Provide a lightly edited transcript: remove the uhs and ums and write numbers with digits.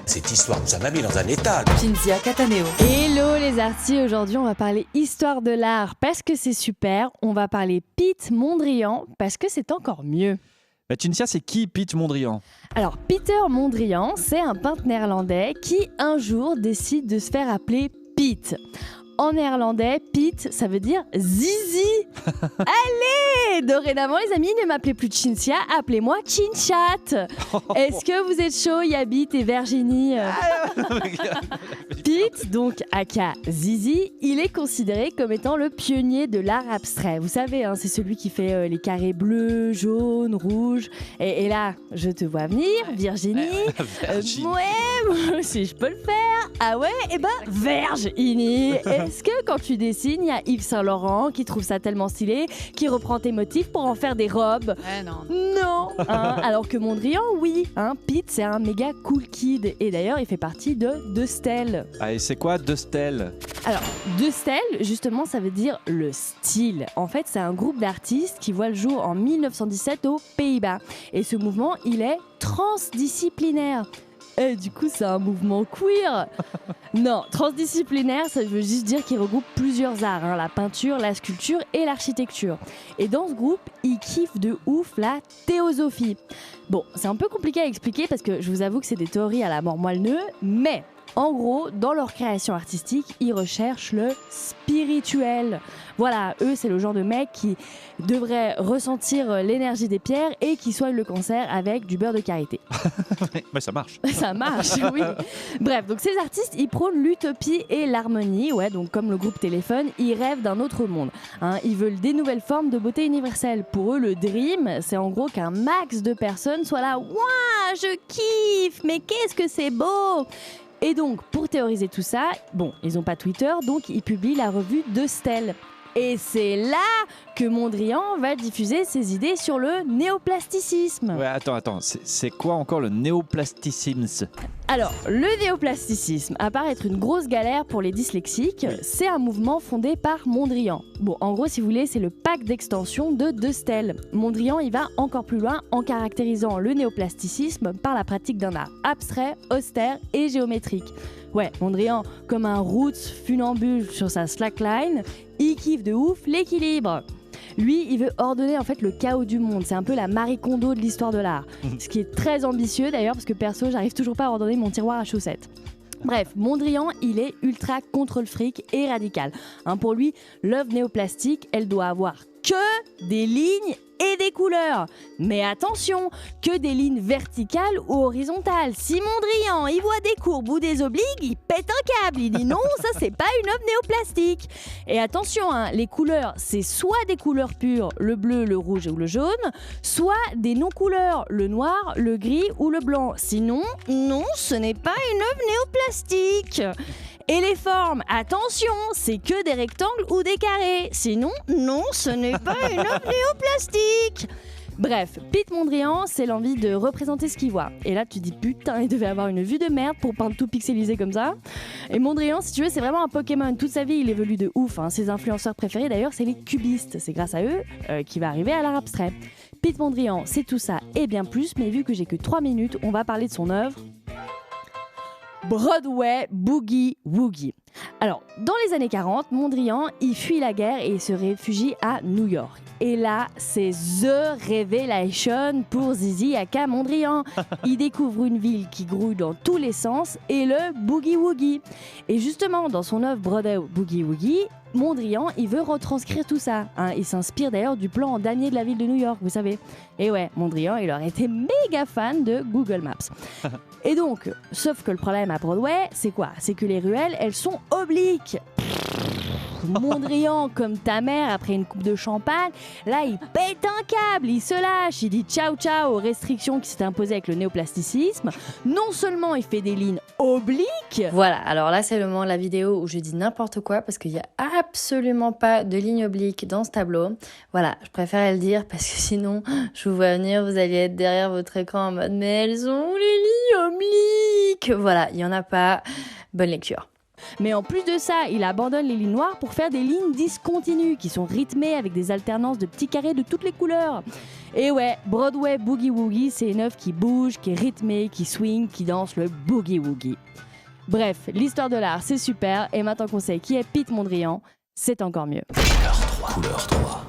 Cette histoire nous a mis dans un état. Cinzia Cataneo. Hello les artistes, aujourd'hui on va parler histoire de l'art parce que c'est super, on va parler Piet Mondrian parce que c'est encore mieux. Cinzia, c'est qui Piet Mondrian ? Alors Pieter Mondrian, c'est un peintre néerlandais qui un jour décide de se faire appeler Piet. En néerlandais, Piet, ça veut dire zizi. Allez, dorénavant les amis, ne m'appelez plus Cinzia, appelez-moi Chinchat. Est-ce que vous êtes chaud, Yabit et Virginie Piet, donc aka Zizi, il est considéré comme étant le pionnier de l'art abstrait. Vous savez, hein, c'est celui qui fait les carrés bleus, jaunes, rouges. Et là, je te vois venir, Virginie. Ouais, moi aussi je peux le faire. Ah ouais, et ben Virginie. Est-ce que quand tu dessines, il y a Yves Saint Laurent qui trouve ça tellement stylé, qui reprend tes motifs pour en faire des robes ? Non. Hein, alors que Mondrian, oui. Hein, Piet, c'est un méga cool kid. Et d'ailleurs, il fait partie de Stèle. Ah, et c'est quoi De Stèle ? Alors, De Stèle, justement, ça veut dire le style. En fait, c'est un groupe d'artistes qui voit le jour en 1917 aux Pays-Bas. Et ce mouvement, il est transdisciplinaire. Et du coup, c'est un mouvement queer. Non, transdisciplinaire, ça veut juste dire qu'il regroupe plusieurs arts, hein, la peinture, la sculpture et l'architecture. Et dans ce groupe, ils kiffent de ouf la théosophie. Bon, c'est un peu compliqué à expliquer parce que je vous avoue que c'est des théories à la mort moelle-neu, mais en gros, dans leur création artistique, ils recherchent le spirituel. Voilà, eux, c'est le genre de mecs qui devraient ressentir l'énergie des pierres et qui soignent le cancer avec du beurre de karité. Mais ça marche. Ça marche, oui. Bref, donc ces artistes, ils prônent l'utopie et l'harmonie. Ouais, donc comme le groupe Téléphone, ils rêvent d'un autre monde. Hein, ils veulent des nouvelles formes de beauté universelle. Pour eux, le dream, c'est en gros qu'un max de personnes soient là. Waouh, je kiffe, mais qu'est-ce que c'est beau! Et donc, pour théoriser tout ça, bon, ils n'ont pas Twitter, donc ils publient la revue De Stèle. Et c'est là que Mondrian va diffuser ses idées sur le néoplasticisme. Ouais, attends, c'est quoi encore le néoplasticisme ? Alors, le néoplasticisme, à part être une grosse galère pour les dyslexiques, c'est un mouvement fondé par Mondrian. Bon, en gros, si vous voulez, c'est le pack d'extension de Stèle. Mondrian, il va encore plus loin en caractérisant le néoplasticisme par la pratique d'un art abstrait, austère et géométrique. Ouais, Mondrian, comme un roots funambule sur sa slackline, il kiffe de ouf l'équilibre. Lui, il veut ordonner en fait le chaos du monde. C'est un peu la Marie Kondo de l'histoire de l'art. Ce qui est très ambitieux d'ailleurs, parce que perso, j'arrive toujours pas à ordonner mon tiroir à chaussettes. Bref, Mondrian, il est ultra contre le fric et radical. Hein, pour lui, l'œuvre néoplastique, elle doit avoir que des lignes et des couleurs. Mais attention, que des lignes verticales ou horizontales. Si Mondrian, il voit des courbes ou des obliques, il pète un câble. Il dit non, ça c'est pas une œuvre néoplastique. Et attention, hein, les couleurs, c'est soit des couleurs pures, le bleu, le rouge ou le jaune, soit des non-couleurs, le noir, le gris ou le blanc. Sinon, non, ce n'est pas une œuvre néoplastique. Et les formes, attention, c'est que des rectangles ou des carrés. Sinon, non, ce n'est pas une œuvre néoplastique. Bref, Piet Mondrian, c'est l'envie de représenter ce qu'il voit. Et là, tu te dis putain, il devait avoir une vue de merde pour peindre tout pixelisé comme ça. Et Mondrian, si tu veux, c'est vraiment un Pokémon. Toute sa vie, il évolue de ouf. Hein. Ses influenceurs préférés, d'ailleurs, c'est les cubistes. C'est grâce à eux qu'il va arriver à l'art abstrait. Piet Mondrian, c'est tout ça et bien plus. Mais vu que j'ai que 3 minutes, on va parler de son œuvre. Broadway Boogie Woogie. Alors, dans les années 40, Mondrian, il fuit la guerre et il se réfugie à New York. Et là, c'est The Revelation pour Zizi aka Mondrian. Il découvre une ville qui grouille dans tous les sens et le Boogie Woogie. Et justement, dans son œuvre Broadway Boogie Woogie, Mondrian, il veut retranscrire tout ça. Hein. Il s'inspire d'ailleurs du plan en damier de la ville de New York, vous savez. Et ouais, Mondrian, il aurait été méga fan de Google Maps. Et donc, sauf que le problème à Broadway, c'est quoi ? C'est que les ruelles, elles sont obliques. Mondrian, comme ta mère après une coupe de champagne, là il pète un câble, il se lâche, il dit ciao ciao aux restrictions qui s'étaient imposées avec le néoplasticisme. Non seulement il fait des lignes obliques. Voilà, alors là c'est le moment de la vidéo où je dis n'importe quoi parce qu'il n'y a absolument pas de ligne oblique dans ce tableau. Voilà, je préfère le dire parce que sinon, je vous vois venir, vous allez être derrière votre écran en mode mais elles ont les lignes obliques. Voilà, il n'y en a pas. Bonne lecture. Mais en plus de ça, il abandonne les lignes noires pour faire des lignes discontinues qui sont rythmées avec des alternances de petits carrés de toutes les couleurs. Et ouais, Broadway Boogie Woogie, c'est une œuvre qui bouge, qui est rythmée, qui swing, qui danse le boogie woogie. Bref, l'histoire de l'art, c'est super, et maintenant qu'on sait qui est Pete Mondrian, c'est encore mieux. Couleur 3.